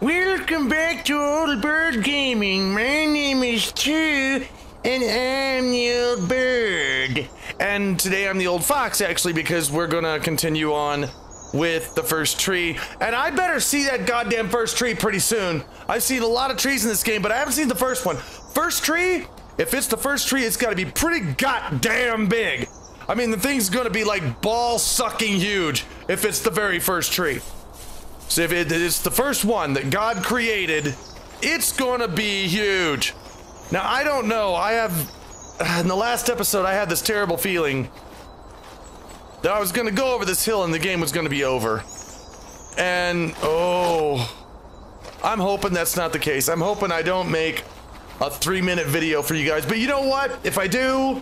Welcome back to Old Bird Gaming. My name is Two, and I'm the Old Bird. And today I'm the Old Fox, actually, because we're gonna continue on with the first tree. And I better see that goddamn first tree pretty soon. I've seen a lot of trees in this game, but I haven't seen the first one. First tree? If it's the first tree, it's gotta be pretty goddamn big. I mean, the thing's gonna be like ball-sucking huge if it's the very first tree. So if it's the first one that God created, it's gonna be huge. Now, I don't know. In the last episode, I had this terrible feeling that I was gonna go over this hill and the game was gonna be over. And, oh, I'm hoping that's not the case. I'm hoping I don't make a 3-minute video for you guys. But you know what? If I do,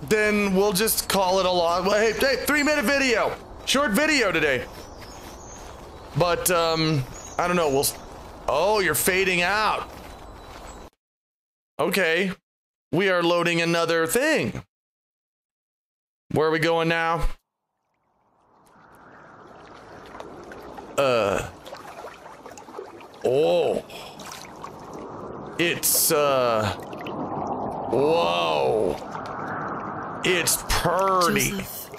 then we'll just call it a lot. Well, hey, 3-minute video. Short video today. But, I don't know, oh, you're fading out. Okay. We are loading another thing. Where are we going now? Oh. It's, whoa. It's purty. Joseph,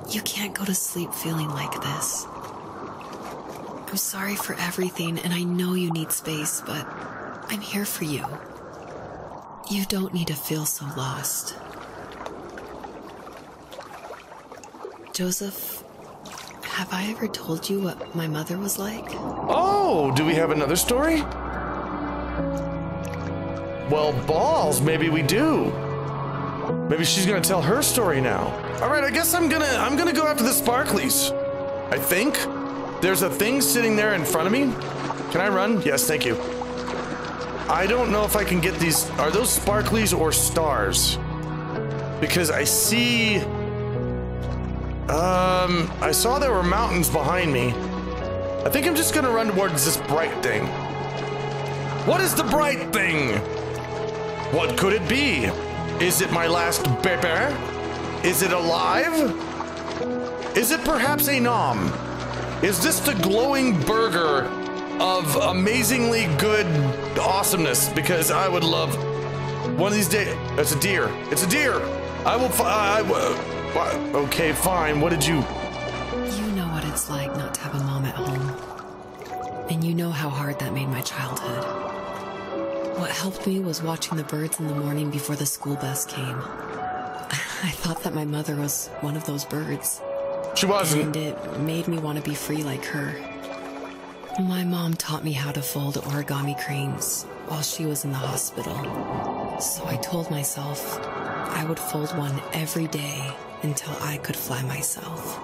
you can't go to sleep feeling like this. I'm sorry for everything, and I know you need space, but I'm here for you. You don't need to feel so lost. Joseph, have I ever told you what my mother was like? Oh, do we have another story? Well, balls, maybe we do. Maybe she's gonna tell her story now. All right, I guess I'm gonna go after the sparklies. I think. There's a thing sitting there in front of me. Can I run? Yes, thank you. I don't know if I can get these. Are those sparklies or stars? Because I see... I saw there were mountains behind me. I think I'm just gonna run towards this bright thing. What is the bright thing? What could it be? Is it my last baby? Is it alive? Is it perhaps a nom? Is this the glowing burger of amazingly good awesomeness? Because I would love one of these days. It's a deer. It's a deer. I will. Okay, fine. What did you? You know what it's like not to have a mom at home. And you know how hard that made my childhood. What helped me was watching the birds in the morning before the school bus came. I thought that my mother was one of those birds. She wasn't. And it made me want to be free like her. My mom taught me how to fold origami cranes while she was in the hospital. So I told myself I would fold one every day until I could fly myself.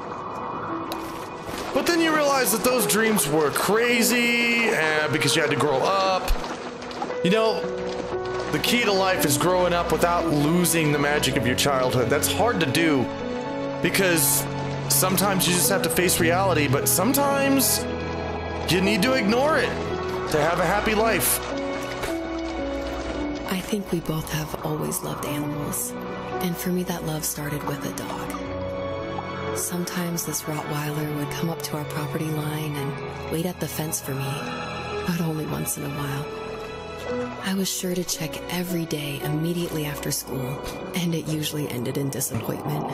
But then you realize that those dreams were crazy because you had to grow up. You know, the key to life is growing up without losing the magic of your childhood. That's hard to do because sometimes you just have to face reality, but sometimes you need to ignore it to have a happy life. I think we both have always loved animals, and for me that love started with a dog. Sometimes this Rottweiler would come up to our property line and wait at the fence for me, but only once in a while. I was sure to check every day immediately after school, and it usually ended in disappointment.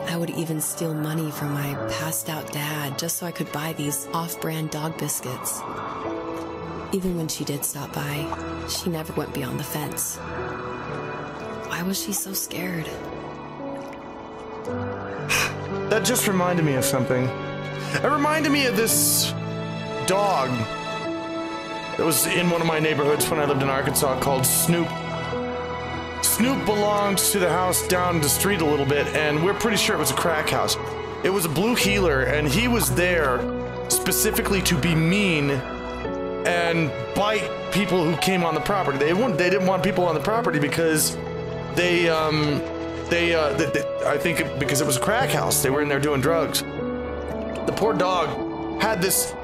I would even steal money from my passed-out dad just so I could buy these off-brand dog biscuits. Even when she did stop by, she never went beyond the fence. Why was she so scared? That just reminded me of something. It reminded me of this dog that was in one of my neighborhoods when I lived in Arkansas called Snoop. Snoop belonged to the house down the street a little bit, and we're pretty sure it was a crack house. It was a blue heeler, and he was there specifically to be mean and bite people who came on the property. They didn't want people on the property because I think because it was a crack house. They were in there doing drugs. The poor dog had this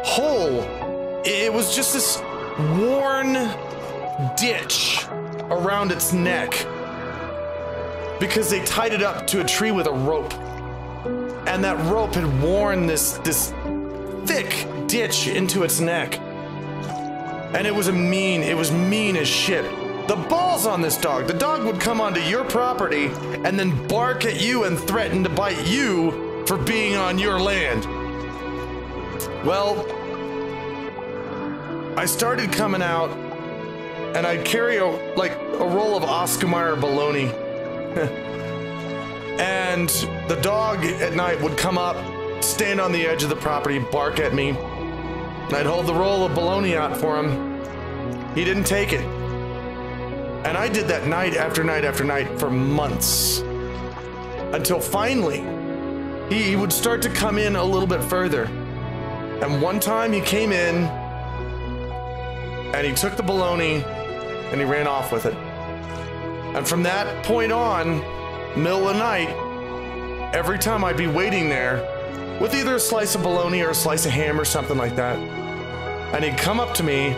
hole. It was just this worn ditch around its neck because they tied it up to a tree with a rope. and that rope had worn this thick ditch into its neck. And it was mean as shit. The balls on this dog. The dog would come onto your property and then bark at you and threaten to bite you for being on your land. Well, I started coming out and I'd carry a roll of Oscar Mayer bologna. And the dog at night would come up, stand on the edge of the property, bark at me. And I'd hold the roll of bologna out for him. He didn't take it. And I did that night after night after night for months. Until finally, he would start to come in a little bit further. And one time he came in and he took the bologna and he ran off with it. And from that point on, middle of the night, every time I'd be waiting there with either a slice of bologna or a slice of ham or something like that, and he'd come up to me.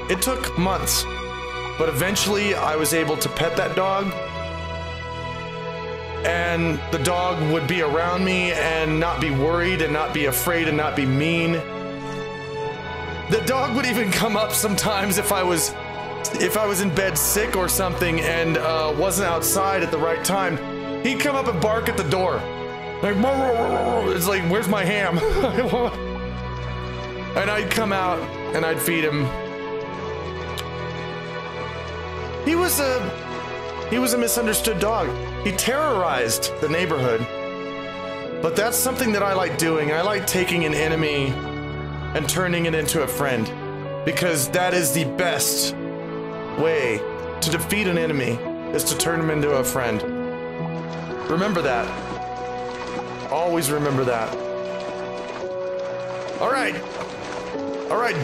It took months, but eventually I was able to pet that dog, and the dog would be around me and not be worried and not be afraid and not be mean. The dog would even come up sometimes if I was in bed sick or something and wasn't outside at the right time. He'd come up and bark at the door. Like, it's like, where's my ham? And I'd come out and I'd feed him. He was a misunderstood dog. He terrorized the neighborhood. But that's something that I like doing. I like taking an enemy and turning it into a friend, because that is the best way to defeat an enemy, is to turn him into a friend. Remember that. Always remember that. All right,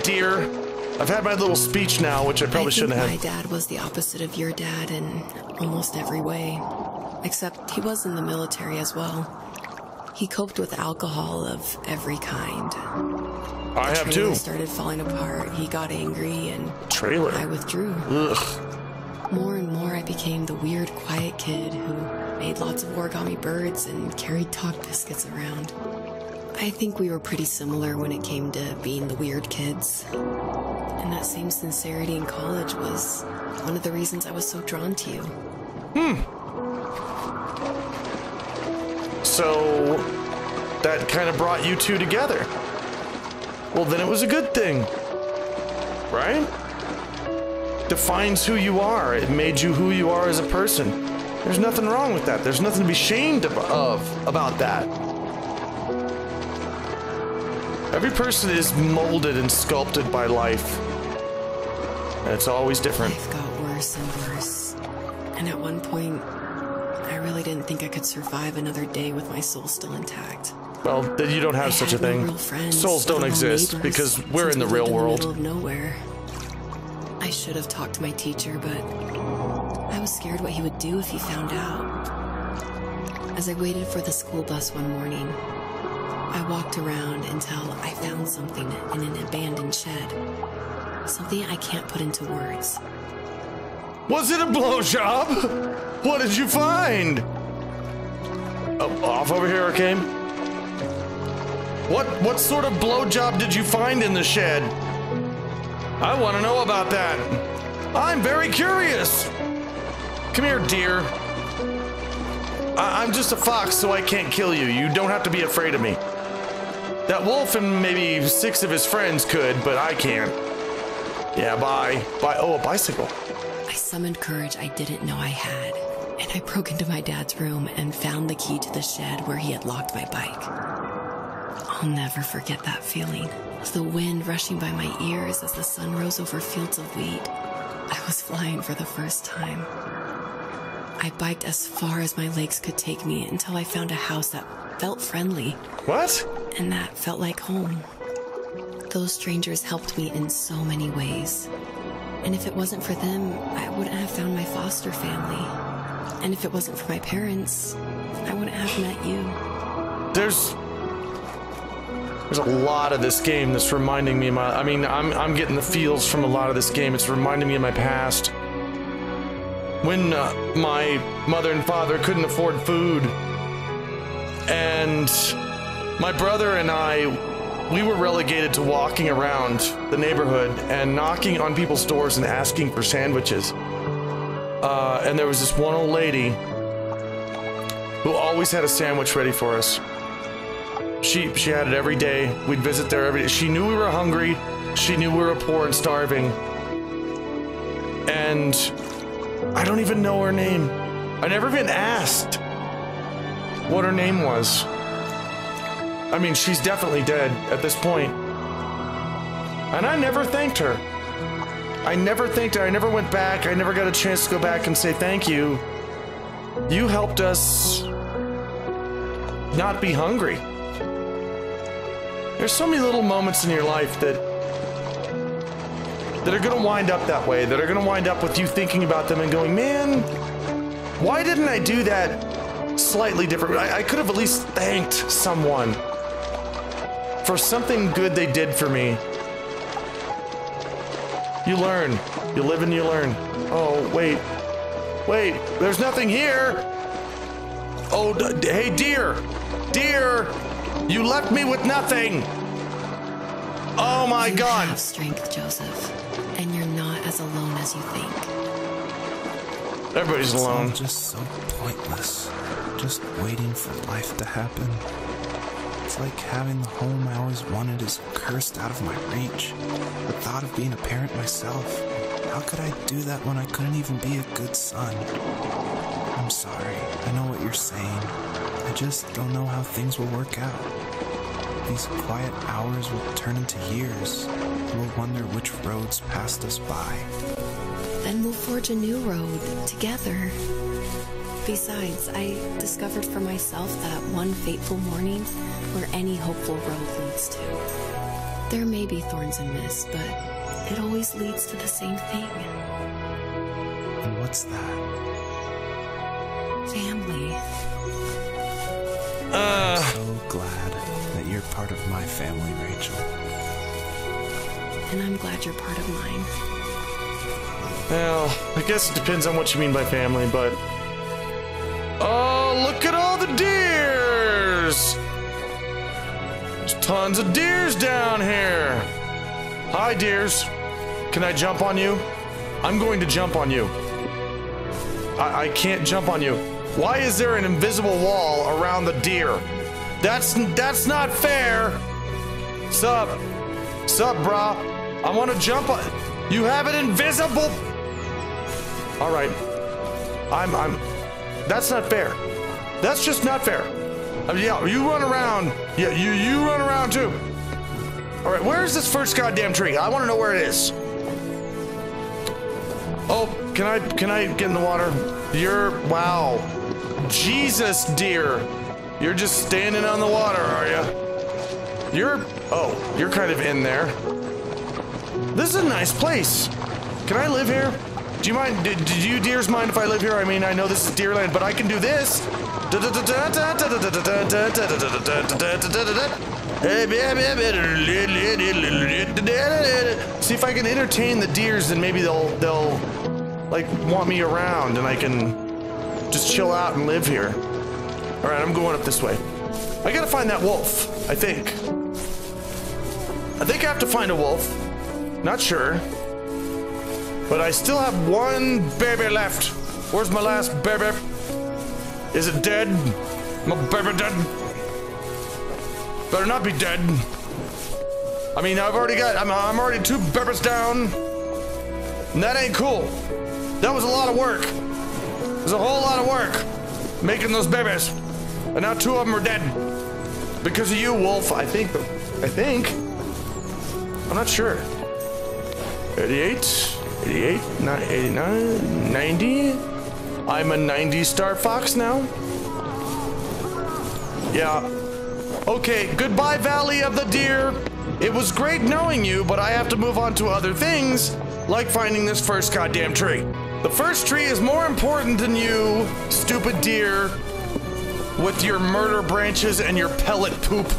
dear. I've had my little speech now, which I probably shouldn't have. My dad was the opposite of your dad in almost every way, except he was in the military as well. He coped with alcohol of every kind. I have too. The trailer started falling apart. He got angry and Trailer. I withdrew. Ugh. More and more I became the weird, quiet kid who made lots of origami birds and carried dog biscuits around. I think we were pretty similar when it came to being the weird kids. And that same sincerity in college was one of the reasons I was so drawn to you. So that kind of brought you two together. Well, then it was a good thing, right? Defines who you are. It made you who you are as a person. There's nothing wrong with that. There's nothing to be ashamed of about that. Every person is molded and sculpted by life. And it's always different. Life got worse and worse. And at one point, I really didn't think I could survive another day with my soul still intact. Well, then you don't have such a thing. Souls don't exist because we're in the real world. In the middle of nowhere. I should have talked to my teacher, but I was scared what he would do if he found out. As I waited for the school bus one morning, I walked around until I found something in an abandoned shed. Something I can't put into words. Was it a blowjob? What did you find? Oh, off over here, Arcane. What sort of blowjob did you find in the shed? I want to know about that. I'm very curious. Come here, dear. I'm just a fox, so I can't kill you. You don't have to be afraid of me. That wolf and maybe 6 of his friends could, but I can't. Yeah, bye. Bye. Oh, a bicycle. I summoned courage I didn't know I had, and I broke into my dad's room and found the key to the shed where he had locked my bike. I'll never forget that feeling. The wind rushing by my ears as the sun rose over fields of wheat. I was flying for the first time. I biked as far as my legs could take me until I found a house that felt friendly. What? And that felt like home. Those strangers helped me in so many ways. And if it wasn't for them, I wouldn't have found my foster family. And if it wasn't for my parents, I wouldn't have met you. There's a lot of this game that's reminding me of my... I mean, I'm getting the feels from a lot of this game. It's reminding me of my past. When my mother and father couldn't afford food. And my brother and I, we were relegated to walking around the neighborhood and knocking on people's doors and asking for sandwiches. And there was this one old lady who always had a sandwich ready for us. She had it every day. We'd visit there every day. She knew we were hungry. She knew we were poor and starving. And I don't even know her name. I never even asked what her name was. I mean, she's definitely dead at this point. And I never thanked her. I never thanked her. I never went back. I never got a chance to go back and say thank you. You helped us not be hungry. There's so many little moments in your life that are gonna wind up that way, that are gonna wind up with you thinking about them and going, man, why didn't I do that slightly different? I could have at least thanked someone for something good they did for me. You learn. You live and you learn. Oh, wait. Wait, there's nothing here. Oh, hey, dear. Dear, you left me with nothing. Oh my God. You have strength, Joseph, and you're not as alone as you think. Everybody's alone. It's all just so pointless. Just waiting for life to happen. It's like having the home I always wanted is cursed out of my reach. The thought of being a parent myself. How could I do that when I couldn't even be a good son? I'm sorry. I know what you're saying. I just don't know how things will work out. These quiet hours will turn into years. We'll wonder which roads passed us by. Then we'll forge a new road together. Besides, I discovered for myself that one fateful morning where any hopeful road leads to. There may be thorns and mist, but it always leads to the same thing. And what's that? Family. I'm so glad that you're part of my family, Rachel. And I'm glad you're part of mine. Well, I guess it depends on what you mean by family, but... Oh, look at all the deers! There's tons of deers down here. Hi, deers. Can I jump on you? I'm going to jump on you. I can't jump on you. Why is there an invisible wall around the deer? That's not fair. Sup, brah? I want to jump on. You have it invisible. All right. That's not fair. That's just not fair. Yeah, you run around. Yeah, you run around too. All right, where is this first goddamn tree? I want to know where it is. Oh, can I get in the water? Wow. Jesus, dear. You're just standing on the water, are you? You're kind of in there. This is a nice place. Can I live here? Do you mind, did you deers mind if I live here? I mean, I know this is deerland, but I can do this. See if I can entertain the deers, and maybe they'll like want me around and I can just chill out and live here. All right, I'm going up this way. I gotta find that wolf, I think. I have to find a wolf. Not sure. But I still have one baby left. Where's my last baby? Is it dead? My baby dead? Better not be dead. I mean, I'm already 2 babies down. And that ain't cool. That was a lot of work. It was a whole lot of work making those babies. And now 2 of them are dead. Because of you, wolf, I think. I'm not sure. 88, 89, 90. I'm a 90-star fox now. Yeah. Okay, goodbye, Valley of the Deer. It was great knowing you, but I have to move on to other things, like finding this first goddamn tree. The first tree is more important than you, stupid deer, with your murder branches and your pellet poop.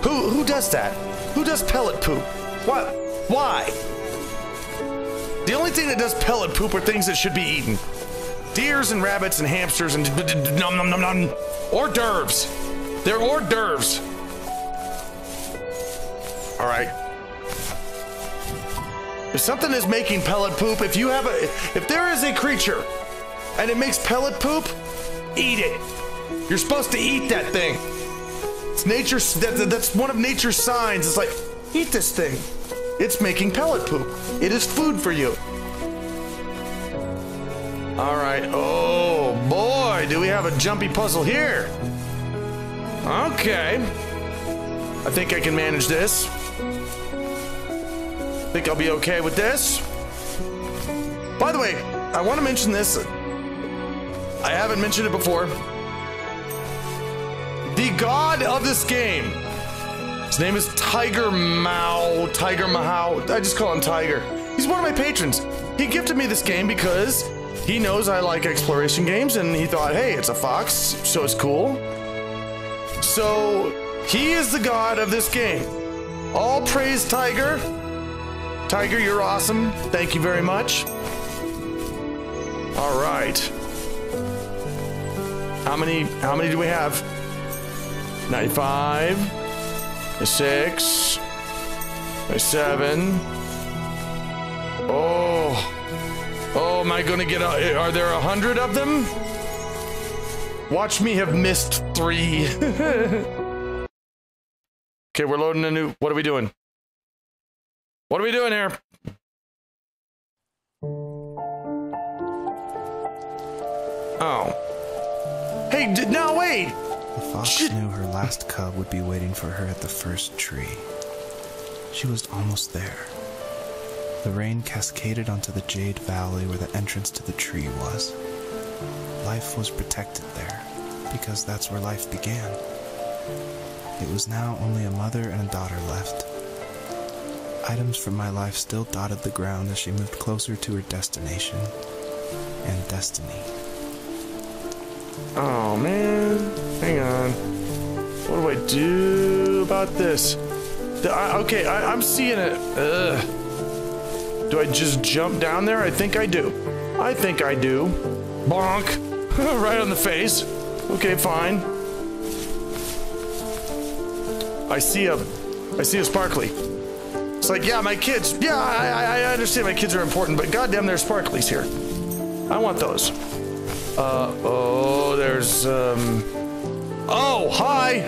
Who does that? Who does pellet poop? What? Why? The only thing that does pellet poop are things that should be eaten. Deers and rabbits and hamsters and nom nom nom nom. Hors d'oeuvres. They're hors d'oeuvres. All right. If something is making pellet poop, if there is a creature and it makes pellet poop, eat it. You're supposed to eat that thing. It's nature's, that's one of nature's signs. It's like, eat this thing. It's making pellet poop. It is food for you. All right. Oh boy, do we have a jumpy puzzle here. Okay. I think I can manage this. Think I'll be okay with this. By the way, I want to mention this. I haven't mentioned it before. The god of this game. His name is Tiger Mahou. I just call him Tiger. He's one of my patrons. He gifted me this game because he knows I like exploration games, and he thought, hey, it's a fox, so it's cool. So he is the god of this game. All praise Tiger. Tiger, you're awesome. Thank you very much. All right. How many do we have? 95, 6, 7. Oh, am I gonna get are there 100 of them? Watch me have missed 3. Okay, we're loading a new, what are we doing? What are we doing here? Oh. Hey, no, wait! The fox knew her last cub would be waiting for her at the first tree. She was almost there. The rain cascaded onto the jade valley where the entrance to the tree was. Life was protected there, because that's where life began. It was now only a mother and a daughter left. Items from my life still dotted the ground as she moved closer to her destination and destiny. Oh man, hang on. What do I do about this? Okay, I'm seeing it. Ugh. Do I just jump down there? I think I do. Bonk. Right on the face. Okay, fine. I see a sparkly. It's like, yeah, my kids. Yeah, I understand my kids are important, but goddamn, there's sparklies here. I want those. Oh, there's, oh, hi!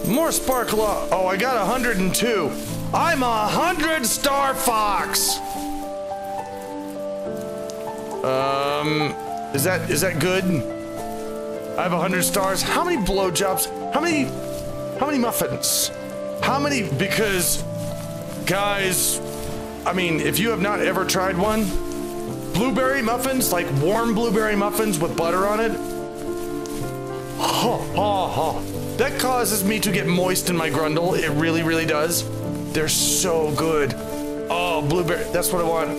More sparkle. Oh, I got 102. I'm a 100-star fox! Is that good? I have 100 stars. How many blowjobs? How many muffins? How many? Because, guys, I mean, if you have not ever tried one, blueberry muffins, like warm blueberry muffins with butter on it. That causes me to get moist in my grundle. It really, really does. They're so good. Oh, blueberry. That's what I want.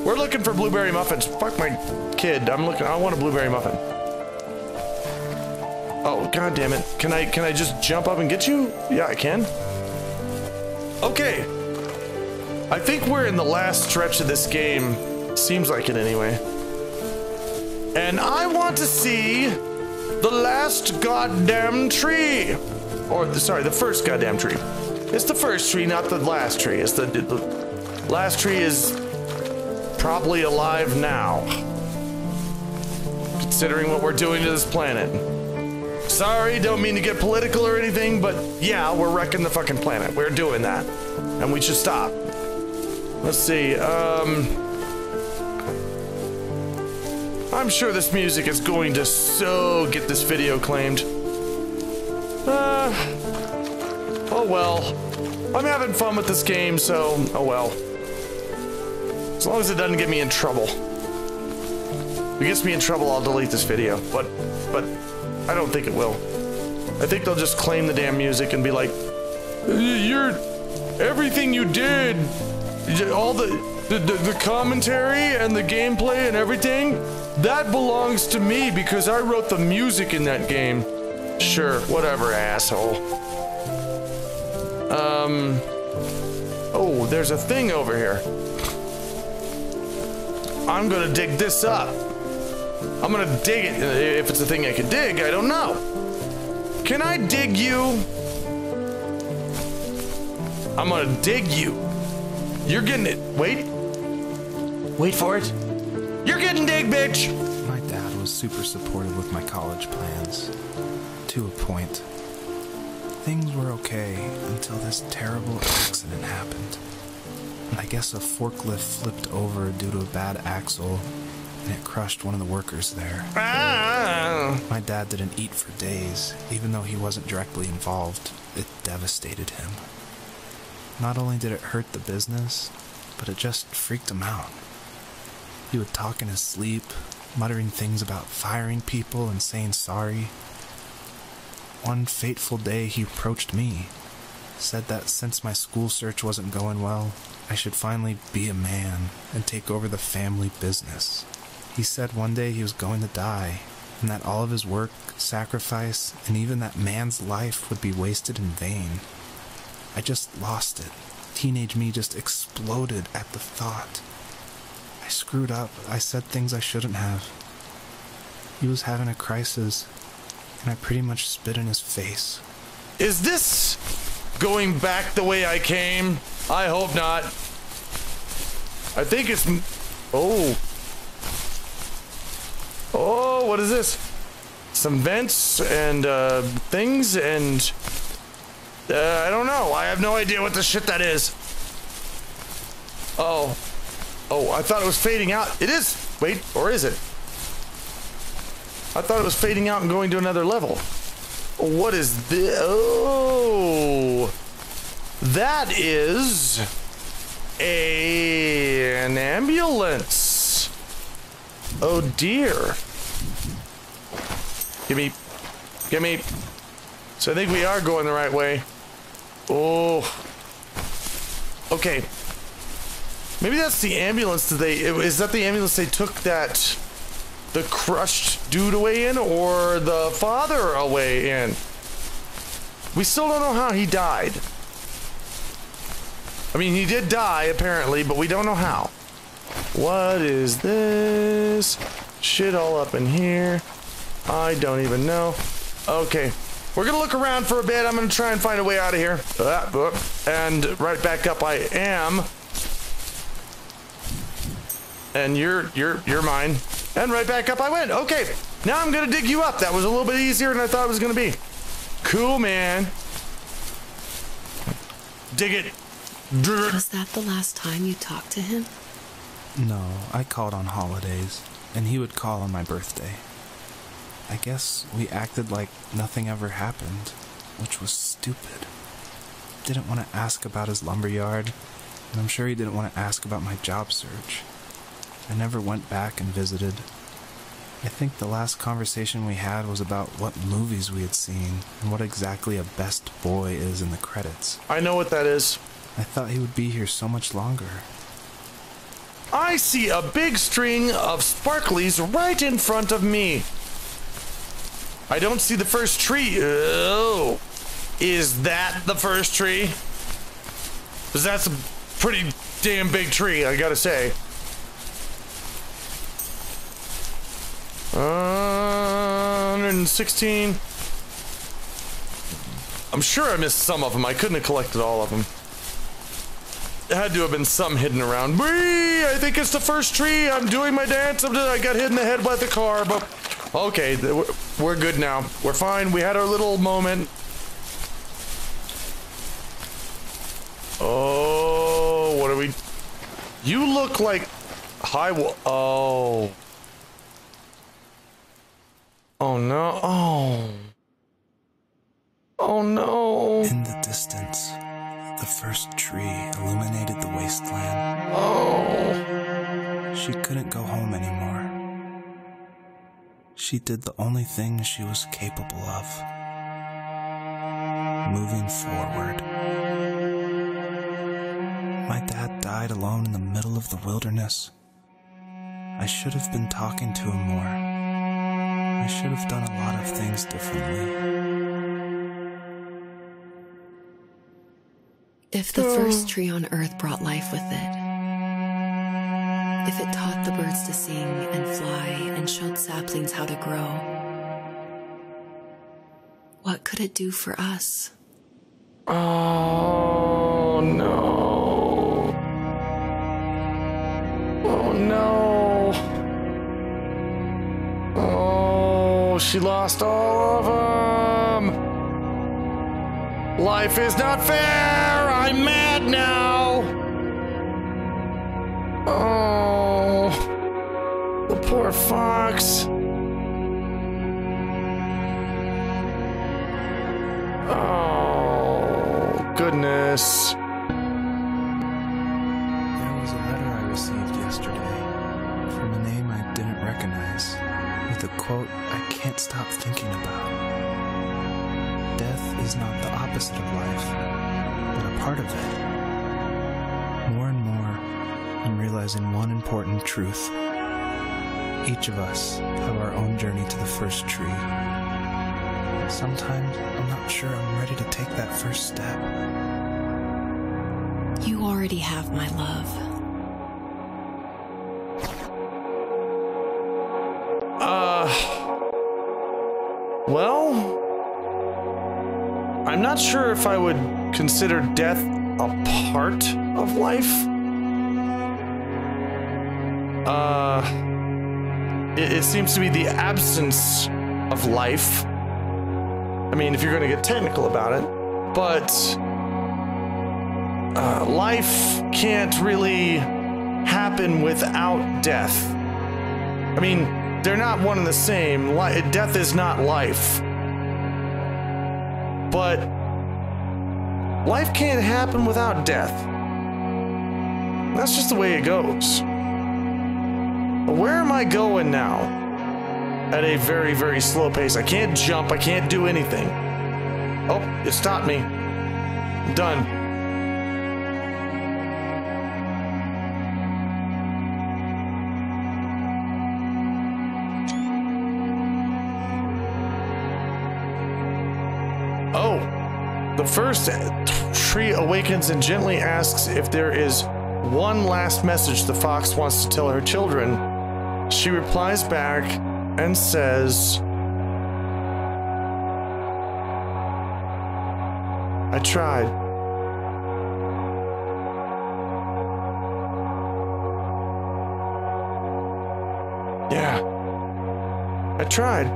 We're looking for blueberry muffins. Fuck my kid. I want a blueberry muffin. Oh, god damn it. Can I just jump up and get you? Yeah, I can. Okay. I think we're in the last stretch of this game. Seems like it anyway. And I want to see the last goddamn tree. Or, sorry, the first goddamn tree. It's the first tree, not the last tree. It's the last tree is probably alive now. Considering what we're doing to this planet. Sorry, don't mean to get political or anything, but yeah, we're wrecking the fucking planet. We're doing that. And we should stop. Let's see, I'm sure this music is going to so get this video claimed. Oh well. I'm having fun with this game, so oh well. As long as it doesn't get me in trouble. If it gets me in trouble, I'll delete this video. But I don't think it will. I think they'll just claim the damn music and be like, everything you did, all the commentary and the gameplay and everything, that belongs to me because I wrote the music in that game. Sure, whatever, asshole. Oh, there's a thing over here. I'm gonna dig this up. I'm gonna dig it. If it's a thing I can dig, I don't know. Can I dig you? I'm gonna dig you. You're getting it. Wait. Wait for it. You're getting dig, bitch. My dad was super supportive with my college plans. To a point. Things were okay until this terrible accident happened. I guess a forklift flipped over due to a bad axle, and it crushed one of the workers there. Ah. My dad didn't eat for days, even though he wasn't directly involved. It devastated him. Not only did it hurt the business, but it just freaked him out. He would talk in his sleep, muttering things about firing people and saying sorry. One fateful day he approached me, said that since my school search wasn't going well, I should finally be a man and take over the family business. He said one day he was going to die, and that all of his work, sacrifice, and even that man's life would be wasted in vain. I just lost it. Teenage me just exploded at the thought. I screwed up. I said things I shouldn't have. He was having a crisis, and I pretty much spit in his face. Is this going back the way I came? I hope not. I think it's... Oh. Oh, what is this? Some vents and things and... I don't know. I have no idea what the shit that is. Oh. Oh, I thought it was fading out. It is. Wait, or is it? I thought it was fading out and going to another level. What is this? Oh. That is an ambulance. Oh dear. Gimme. So I think we are going the right way. Oh. Okay. Maybe that's the ambulance that is that the ambulance they took the crushed dude away in, or the father away in? We still don't know how he died. I mean, he did die apparently, but we don't know how. What is this? Shit all up in here. I don't even know. Okay. We're gonna look around for a bit. I'm gonna try and find a way out of here. And right back up I am. And you're mine. And right back up I went. Okay, now I'm gonna dig you up. That was a little bit easier than I thought it was gonna be. Cool, man. Dig it. Was that the last time you talked to him? No, I called on holidays, and he would call on my birthday. I guess we acted like nothing ever happened, which was stupid. Didn't want to ask about his lumberyard, and I'm sure he didn't want to ask about my job search. I never went back and visited. I think the last conversation we had was about what movies we had seen and what exactly a best boy is in the credits. I know what that is. I thought he would be here so much longer. I see a big string of sparklies right in front of me. I don't see the first tree. Oh, is that the first tree? Because that's a pretty damn big tree, I gotta say. 116. I'm sure I missed some of them. I couldn't have collected all of them. There had to have been some hidden around. Whee! I think it's the first tree. I'm doing my dance. I got hit in the head by the car, but okay, we're good now. We're fine. We had our little moment. Oh, what are we? You look like oh. Oh no. Oh. Oh no. In the distance, the first tree illuminated the wasteland. Oh. She couldn't go home anymore. She did the only thing she was capable of. Moving forward. My dad died alone in the middle of the wilderness. I should have been talking to him more. I should have done a lot of things differently. If the first tree on Earth brought life with it, If it taught the birds to sing and fly and showed saplings how to grow, what could it do for us? Oh no. Oh no. Oh, she lost all of them. Life is not fair. I'm mad now. Oh, the poor fox. Oh, goodness. There was a letter I received yesterday from a name I didn't recognize, with a quote I can't stop thinking about. Death is not the opposite of life, but a part of it. More and more, I'm realizing one important truth. Each of us have our own journey to the first tree. Sometimes I'm not sure I'm ready to take that first step. You already have my love. Well, I'm not sure if I would consider death a part of life. It seems to be the absence of life. I mean, if you're going to get technical about it, but life can't really happen without death. I mean, they're not one and the same. Death is not life. But life can't happen without death. That's just the way it goes. But where am I going now? At a very, very slow pace. I can't jump. I can't do anything. Oh, it stopped me. Done. Oh, the first tree awakens and gently asks if there is one last message the fox wants to tell her children. She replies back and says, I tried. Yeah, I tried.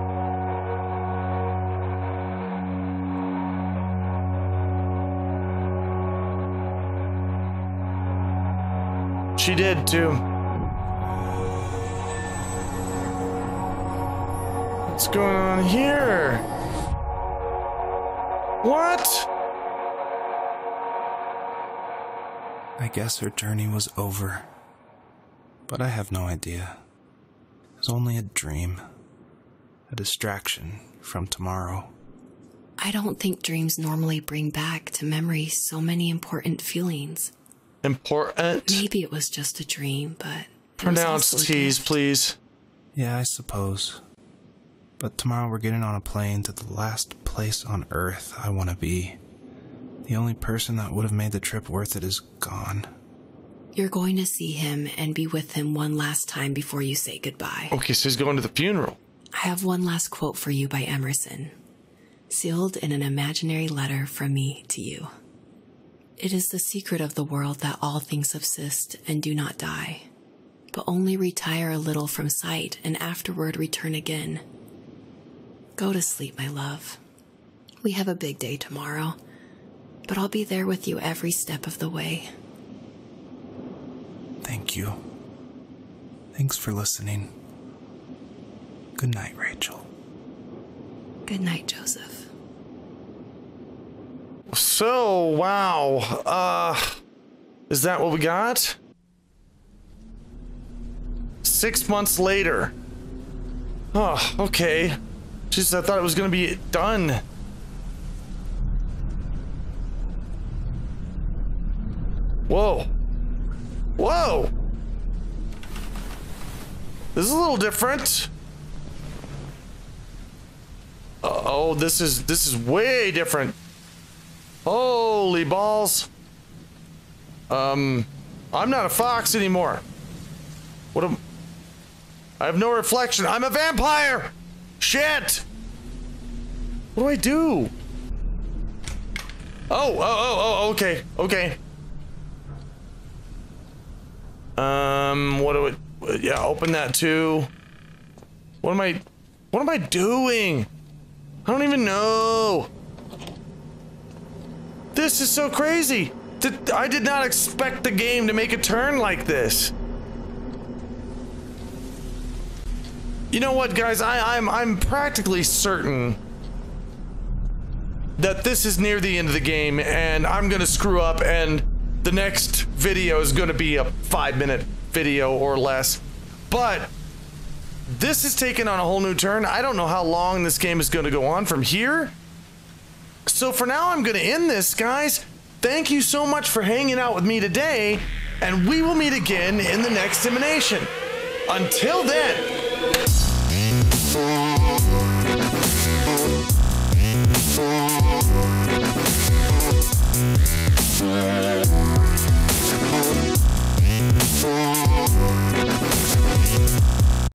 She did too. What's going on here? What? I guess her journey was over. But I have no idea. It was only a dream. A distraction from tomorrow. I don't think dreams normally bring back to memory so many important feelings. Important? Maybe it was just a dream, but... Pronounce T's, please. Yeah, I suppose. But tomorrow we're getting on a plane to the last place on Earth I want to be. The only person that would have made the trip worth it is gone. You're going to see him and be with him one last time before you say goodbye. Okay, so he's going to the funeral. I have one last quote for you by Emerson, sealed in an imaginary letter from me to you. It is the secret of the world that all things subsist and do not die, but only retire a little from sight and afterward return again. Go to sleep, my love. We have a big day tomorrow, but I'll be there with you every step of the way. Thank you. Thanks for listening. Good night, Rachel. Good night, Joseph. So, wow. Is that what we got? 6 months later. Oh, okay. Jeez, I thought it was gonna be done. Whoa. Whoa! This is a little different. Oh, this is way different. Holy balls. I'm not a fox anymore. I have no reflection. I'm a vampire! Shit! What do I do? Oh, okay, okay. What do I, yeah, open that too. What am I doing? I don't even know. This is so crazy. I did not expect the game to make a turn like this. You know what, guys? I'm practically certain that this is near the end of the game, and I'm gonna screw up, and the next video is gonna be a 5-minute video or less. But this is taking on a whole new turn. I don't know how long this game is gonna go on from here. So for now, I'm gonna end this, guys. Thank you so much for hanging out with me today, and we will meet again in the next Emanation. Until then.